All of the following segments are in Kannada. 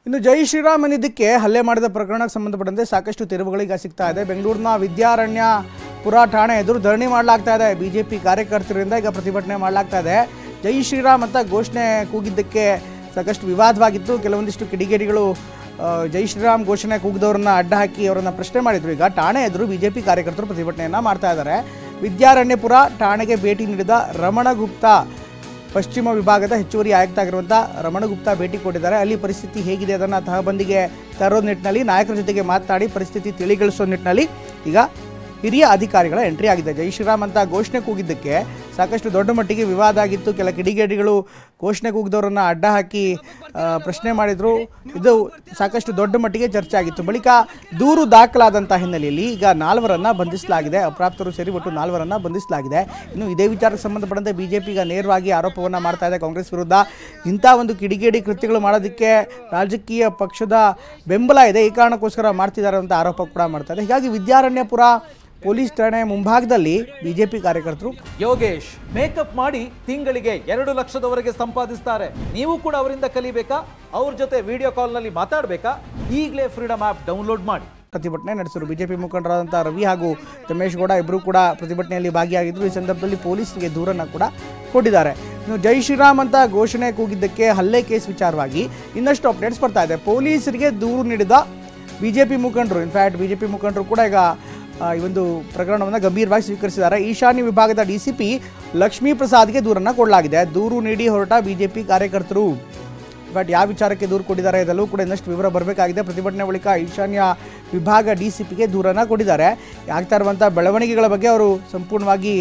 ಇನ್ನು ಜೈ ಶ್ರೀರಾಮ್ ಅನ್ನಿದ್ದಕ್ಕೆ ಹಲ್ಲೆ ಮಾಡಿದ ಪ್ರಕರಣಕ್ಕೆ ಸಂಬಂಧಪಟ್ಟಂತೆ ಸಾಕಷ್ಟು ತಿರುವುಗಳಿಗೆ ಸಿಗ್ತಾ ಇದೆ. ಬೆಂಗಳೂರಿನ ವಿದ್ಯಾರಣ್ಯಪುರ ಠಾಣೆ ಎದುರು ಧರಣಿ ಮಾಡಲಾಗ್ತಾ ಇದೆ. ಬಿಜೆಪಿ ಕಾರ್ಯಕರ್ತರಿಂದ ಈಗ ಪ್ರತಿಭಟನೆ ಮಾಡಲಾಗ್ತಾ ಇದೆ. ಜೈ ಶ್ರೀರಾಮ್ ಅಂತ ಘೋಷಣೆ ಕೂಗಿದ್ದಕ್ಕೆ ಸಾಕಷ್ಟು ವಿವಾದವಾಗಿತ್ತು. ಕೆಲವೊಂದಿಷ್ಟು ಕಿಡಿಗೇಡಿಗಳು ಜೈ ಶ್ರೀರಾಮ್ ಘೋಷಣೆ ಕೂಗಿದವರನ್ನ ಅಡ್ಡ ಹಾಕಿ ಅವರನ್ನು ಪ್ರಶ್ನೆ ಮಾಡಿದ್ರು. ಈಗ ಠಾಣೆ ಎದುರು ಬಿಜೆಪಿ ಕಾರ್ಯಕರ್ತರು ಪ್ರತಿಭಟನೆಯನ್ನು ಮಾಡ್ತಾ ಇದ್ದಾರೆ. ವಿದ್ಯಾರಣ್ಯಪುರ ಠಾಣೆಗೆ ಭೇಟಿ ನೀಡಿದ ರಮಣಗುಪ್ತಾ, ಪಶ್ಚಿಮ ವಿಭಾಗದ ಹೆಚ್ಚುವರಿ ಆಯುಕ್ತ ಆಗಿರುವಂಥ ರಮಣಗುಪ್ತಾ ಭೇಟಿ ಕೊಟ್ಟಿದ್ದಾರೆ. ಅಲ್ಲಿ ಪರಿಸ್ಥಿತಿ ಹೇಗಿದೆ ಅದನ್ನು ತಹಬಂದಿಗೆ ತರೋ ನಿಟ್ಟಿನಲ್ಲಿ ನಾಯಕರ ಜೊತೆಗೆ ಮಾತನಾಡಿ ಪರಿಸ್ಥಿತಿ ತಿಳಿಗೊಳಿಸೋ ನಿಟ್ಟಿನಲ್ಲಿ ಈಗ ಹಿರಿಯ ಅಧಿಕಾರಿಗಳ ಎಂಟ್ರಿ ಆಗಿದೆ. ಜೈ ಶ್ರೀರಾಮ್ ಅಂತ ಘೋಷಣೆ ಕೂಗಿದ್ದಕ್ಕೆ ಸಾಕಷ್ಟು ದೊಡ್ಡ ಮಟ್ಟಿಗೆ ವಿವಾದ ಆಗಿತ್ತು. ಕೆಲ ಕಿಡಿಗೇಡಿಗಳು ಘೋಷಣೆ ಕೂಗಿದವರನ್ನು ಅಡ್ಡ ಹಾಕಿ ಪ್ರಶ್ನೆ ಮಾಡಿದರು. ಇದು ಸಾಕಷ್ಟು ದೊಡ್ಡ ಮಟ್ಟಿಗೆ ಚರ್ಚೆ ಆಗಿತ್ತು. ಬಳಿಕ ದೂರು ದಾಖಲಾದಂಥ ಹಿನ್ನೆಲೆಯಲ್ಲಿ ಈಗ 4 ಬಂಧಿಸಲಾಗಿದೆ. ಅಪ್ರಾಪ್ತರು ಸೇರಿ ಒಟ್ಟು 4 ಬಂಧಿಸಲಾಗಿದೆ. ಇನ್ನು ಇದೇ ವಿಚಾರಕ್ಕೆ ಸಂಬಂಧಪಟ್ಟಂತೆ ಬಿಜೆಪಿ ಈಗ ನೇರವಾಗಿ ಆರೋಪವನ್ನು ಮಾಡ್ತಾ ಇದೆ ಕಾಂಗ್ರೆಸ್ ವಿರುದ್ಧ. ಇಂಥ ಒಂದು ಕಿಡಿಗೇಡಿ ಕೃತ್ಯಗಳು ಮಾಡೋದಕ್ಕೆ ರಾಜಕೀಯ ಪಕ್ಷದ ಬೆಂಬಲ ಇದೆ, ಈ ಕಾರಣಕ್ಕೋಸ್ಕರ ಮಾಡ್ತಿದ್ದಾರೆ ಅಂತ ಆರೋಪ ಕೂಡ ಮಾಡ್ತಾ ಇದೆ. ಹೀಗಾಗಿ ವಿದ್ಯಾರಣ್ಯಪುರ ಪೊಲೀಸ್ ಠಾಣೆ ಮುಂಭಾಗದಲ್ಲಿ ಬಿಜೆಪಿ ಕಾರ್ಯಕರ್ತರು ಯೋಗೇಶ್ ಮೇಕಪ್ ಮಾಡಿ ತಿಂಗಳಿಗೆ 2 ಲಕ್ಷದವರೆಗೆ ಸಂಪಾದಿಸ್ತಾರೆ. ನೀವು ಕೂಡ ಅವರಿಂದ ಕಲಿಬೇಕಾ? ಅವ್ರ ಜೊತೆ ವಿಡಿಯೋ ಕಾಲ್ನಲ್ಲಿ ಮಾತಾಡಬೇಕಾ? ಈಗಲೇ ಫ್ರೀಡಮ್ ಆ್ಯಪ್ ಡೌನ್ಲೋಡ್ ಮಾಡಿ. ಪ್ರತಿಭಟನೆ ನಡೆಸಿದರು. ಬಿಜೆಪಿ ಮುಖಂಡರಾದಂಥ ರವಿ ಹಾಗೂ ರಮೇಶ್ ಗೌಡ ಇಬ್ಬರು ಕೂಡ ಪ್ರತಿಭಟನೆಯಲ್ಲಿ ಭಾಗಿಯಾಗಿದ್ದರು. ಈ ಸಂದರ್ಭದಲ್ಲಿ ಪೊಲೀಸರಿಗೆ ದೂರನ್ನು ಕೂಡ ಕೊಟ್ಟಿದ್ದಾರೆ. ಇನ್ನು ಜೈ ಶ್ರೀರಾಮ್ ಅಂತ ಘೋಷಣೆ ಕೂಗಿದ್ದಕ್ಕೆ ಹಲ್ಲೆ ಕೇಸ್ ವಿಚಾರವಾಗಿ ಇನ್ನಷ್ಟು ಅಪ್ಡೇಟ್ಸ್ ಬರ್ತಾ ಇದೆ. ಪೊಲೀಸರಿಗೆ ದೂರು ನೀಡಿದ ಬಿಜೆಪಿ ಮುಖಂಡರು, ಇನ್ಫ್ಯಾಕ್ಟ್ ಬಿಜೆಪಿ ಮುಖಂಡರು ಕೂಡ ಈಗ ಈ ಒಂದು ಪ್ರಕರಣವನ್ನು ಗಂಭೀರವಾಗಿ ಸ್ವೀಕರಿಸಿದ್ದಾರೆ. ಈಶಾನ್ಯ ವಿಭಾಗದ ಡಿಸಿಪಿ ಲಕ್ಷ್ಮೀ ಪ್ರಸಾದ್ಗೆ ದೂರನ್ನು ಕೊಡಲಾಗಿದೆ. ದೂರು ನೀಡಿ ಹೊರಟ ಬಿಜೆಪಿ ಕಾರ್ಯಕರ್ತರು ಬಟ್ ಯಾವ ವಿಚಾರಕ್ಕೆ ದೂರು ಕೊಟ್ಟಿದ್ದಾರೆ ಇದೆಲ್ಲವೂ ಕೂಡ ಇನ್ನಷ್ಟು ವಿವರ ಬರಬೇಕಾಗಿದೆ. ಪ್ರತಿಭಟನೆ ಬಳಿಕ ಈಶಾನ್ಯ ವಿಭಾಗ ಡಿಸಿಪಿಗೆ ದೂರನ್ನು ಕೊಟ್ಟಿದ್ದಾರೆ. ಆಗ್ತಾ ಇರುವಂಥ ಬೆಳವಣಿಗೆಗಳ ಬಗ್ಗೆ ಅವರು ಸಂಪೂರ್ಣವಾಗಿ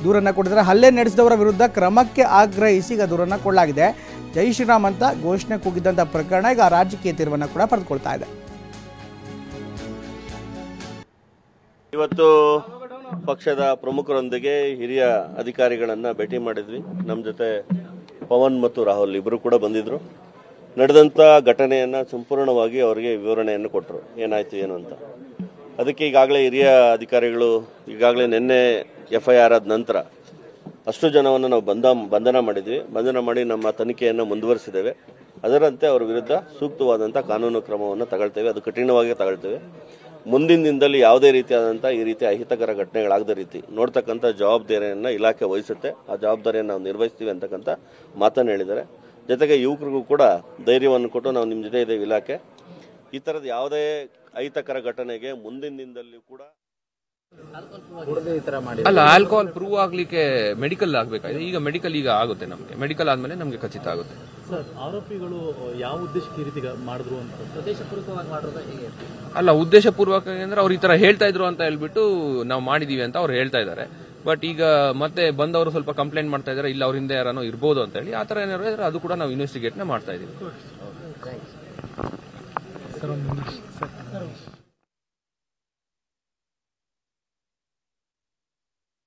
ದೂರನ್ನು ಕೊಟ್ಟಿದ್ದಾರೆ. ಹಲ್ಲೆ ನಡೆಸಿದವರ ವಿರುದ್ಧ ಕ್ರಮಕ್ಕೆ ಆಗ್ರಹಿಸಿ ಈಗ ದೂರನ್ನು ಕೊಡಲಾಗಿದೆ. ಜೈ ಶ್ರೀರಾಮ್ ಅಂತ ಘೋಷಣೆ ಕೂಗಿದ್ದಂಥ ಪ್ರಕರಣ ಈಗ ರಾಜಕೀಯ ತೀರ್ವನ್ನು ಕೂಡ ಪಡೆದುಕೊಳ್ತಾ ಇದೆ. ಇವತ್ತು ಪಕ್ಷದ ಪ್ರಮುಖರೊಂದಿಗೆ ಹಿರಿಯ ಅಧಿಕಾರಿಗಳನ್ನು ಭೇಟಿ ಮಾಡಿದ್ವಿ. ನಮ್ಮ ಜೊತೆ ಪವನ್ ಮತ್ತು ರಾಹುಲ್ ಇಬ್ಬರು ಕೂಡ ಬಂದಿದ್ದರು. ನಡೆದಂಥ ಘಟನೆಯನ್ನು ಸಂಪೂರ್ಣವಾಗಿ ಅವರಿಗೆ ವಿವರಣೆಯನ್ನು ಕೊಟ್ಟರು, ಏನಾಯಿತು ಏನು ಅಂತ. ಅದಕ್ಕೆ ಈಗಾಗಲೇ ಹಿರಿಯ ಅಧಿಕಾರಿಗಳು ಈಗಾಗಲೇ ನಿನ್ನೆ FIR ಆದ ನಂತರ ಅಷ್ಟು ಜನವನ್ನು ನಾವು ಬಂಧನ ಮಾಡಿದ್ವಿ. ಬಂಧನ ಮಾಡಿ ನಮ್ಮ ತನಿಖೆಯನ್ನು ಮುಂದುವರಿಸಿದ್ದೇವೆ. ಅದರಂತೆ ಅವರ ವಿರುದ್ಧ ಸೂಕ್ತವಾದಂಥ ಕಾನೂನು ಕ್ರಮವನ್ನು ತಗೊಳ್ತೇವೆ. ಅದು ಕಠಿಣವಾಗಿ ತಗೊಳ್ತೇವೆ. ಮುಂದಿನ ದಿನದಲ್ಲಿ ಯಾವುದೇ ರೀತಿಯಾದಂಥ ಈ ರೀತಿ ಅಹಿತಕರ ಘಟನೆಗಳಾಗದ ರೀತಿ ನೋಡ್ತಕ್ಕಂಥ ಜವಾಬ್ದಾರಿಯನ್ನು ಇಲಾಖೆ ವಹಿಸುತ್ತೆ. ಆ ಜವಾಬ್ದಾರಿಯನ್ನು ನಾವು ನಿರ್ವಹಿಸ್ತೀವಿ ಅಂತಕ್ಕಂಥ ಮಾತನ್ನು ಹೇಳಿದ್ದಾರೆ. ಜೊತೆಗೆ ಯುವಕರಿಗೂ ಕೂಡ ಧೈರ್ಯವನ್ನು ಕೊಟ್ಟು ನಾವು ನಿಮ್ಮ ಜೊತೆ ಇದ್ದೇವೆ ಇಲಾಖೆ. ಈ ಥರದ ಯಾವುದೇ ಅಹಿತಕರ ಘಟನೆಗೆ ಮುಂದಿನ ದಿನದಲ್ಲಿ ಕೂಡ ಅಲ್ಲ, ಆಲ್ಕೋಹಾಲ್ ಪ್ರೂವ್ ಆಗ್ಲಿಕ್ಕೆ ಮೆಡಿಕಲ್ ಆಗಬೇಕಾಗಿದೆ. ಈಗ ಮೆಡಿಕಲ್ ಈಗ ಆಗುತ್ತೆ, ನಮಗೆ ಮೆಡಿಕಲ್ ಆದ್ಮೇಲೆ ನಮಗೆ ಖಚಿತ ಆಗುತ್ತೆ. ಸರ್, ಆರೋಪಿಗಳು ಯಾವ ಉದ್ದೇಶಕ್ಕೆ ಈ ರೀತಿ ಮಾಡಿದ್ರು ಅಂತ ಉದ್ದೇಶಪೂರ್ವಕವಾಗಿ ಮಾಡೋದು ಹೇಗೆ? ಅಲ್ಲ, ಉದ್ದೇಶಪೂರ್ವಕ ಅಂದ್ರೆ ಅವ್ರು ಈ ತರ ಹೇಳ್ತಾ ಇದ್ರು ಅಂತ ಹೇಳ್ಬಿಟ್ಟು ನಾವು ಮಾಡಿದೀವಿ ಅಂತ ಅವ್ರು ಹೇಳ್ತಾ ಇದ್ದಾರೆ. ಬಟ್ ಈಗ ಮತ್ತೆ ಬಂದವರು ಸ್ವಲ್ಪ ಕಂಪ್ಲೇಂಟ್ ಮಾಡ್ತಾ ಇದ್ದಾರೆ, ಇಲ್ಲ ಅವ್ರ ಹಿಂದೆ ಯಾರೋ ಇರ್ಬೋದು ಅಂತ ಹೇಳಿ. ಆ ತರ ಏನಾದ್ರು ಇದ್ರೆ ಅದು ಕೂಡ ನಾವು ಇನ್ವೆಸ್ಟಿಗೇಟ್ ಮಾಡ್ತಾ ಇದೀವಿ.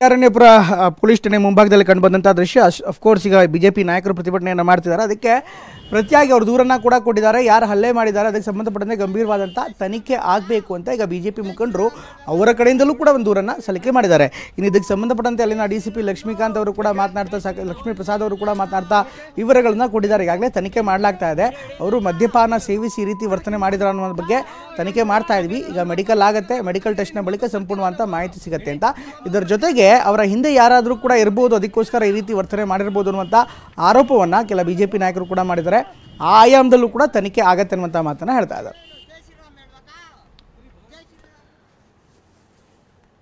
ವಿದ್ಯಾರಣ್ಯಪುರ ಪೊಲೀಸ್ ಠಾಣೆ ಮುಂಭಾಗದಲ್ಲಿ ಕಂಡುಬಂದಂಥ ದೃಶ್ಯ. ಅಫ್ಕೋರ್ಸ್ ಈಗ ಬಿಜೆಪಿ ನಾಯಕರು ಪ್ರತಿಭಟನೆಯನ್ನು ಮಾಡ್ತಿದ್ದಾರೆ. ಅದಕ್ಕೆ ಪ್ರತಿಯಾಗಿ ಅವರು ದೂರನ್ನು ಕೂಡ ಕೊಟ್ಟಿದ್ದಾರೆ. ಯಾರು ಹಲ್ಲೆ ಮಾಡಿದ್ದಾರೆ ಅದಕ್ಕೆ ಸಂಬಂಧಪಟ್ಟಂತೆ ಗಂಭೀರವಾದಂಥ ತನಿಖೆ ಆಗಬೇಕು ಅಂತ ಈಗ ಬಿಜೆಪಿ ಮುಖಂಡರು ಅವರ ಕಡೆಯಿಂದಲೂ ಕೂಡ ಒಂದು ದೂರನ್ನು ಸಲ್ಲಿಕೆ ಮಾಡಿದ್ದಾರೆ. ಇನ್ನು ಇದಕ್ಕೆ ಸಂಬಂಧಪಟ್ಟಂತೆ ಅಲ್ಲಿನ DCP ಲಕ್ಷ್ಮೀಕಾಂತ್ ಅವರು ಕೂಡ ಮಾತನಾಡ್ತಾ, ಲಕ್ಷ್ಮೀ ಪ್ರಸಾದ್ ಅವರು ಕೂಡ ಮಾತನಾಡ್ತಾ ವಿವರಗಳನ್ನು ಕೊಟ್ಟಿದ್ದಾರೆ. ಈಗಾಗಲೇ ತನಿಖೆ ಮಾಡಲಾಗ್ತಾ ಇದೆ. ಅವರು ಮದ್ಯಪಾನ ಸೇವಿಸಿ ಈ ರೀತಿ ವರ್ತನೆ ಮಾಡಿದ್ರು ಅನ್ನೋ ಬಗ್ಗೆ ತನಿಖೆ ಮಾಡ್ತಾ ಇದ್ವಿ. ಈಗ ಮೆಡಿಕಲ್ ಆಗುತ್ತೆ, ಮೆಡಿಕಲ್ ಟೆಸ್ಟ್ನ ಬಳಿಕ ಸಂಪೂರ್ಣವಾದಂಥ ಮಾಹಿತಿ ಸಿಗುತ್ತೆ ಅಂತ. ಇದರ ಜೊತೆಗೆ ಅವರ ಹಿಂದೆ ಯಾರಾದರೂ ಕೂಡ ಇರ್ಬೋದು, ಅದಕ್ಕೋಸ್ಕರ ಈ ರೀತಿ ವರ್ತನೆ ಮಾಡಿರ್ಬೋದು ಅನ್ನುವಂಥ ಆರೋಪವನ್ನು ಕೆಲ ಬಿಜೆಪಿ ನಾಯಕರು ಕೂಡ ಮಾಡಿದ್ದಾರೆ. ಆ ಆಯಾಮದಲ್ಲೂ ಕೂಡ ತನಿಖೆ ಆಗತ್ತೆ ಅನ್ನುವಂಥ ಮಾತನ್ನು ಹೇಳ್ತಾ ಇದ್ದಾರೆ.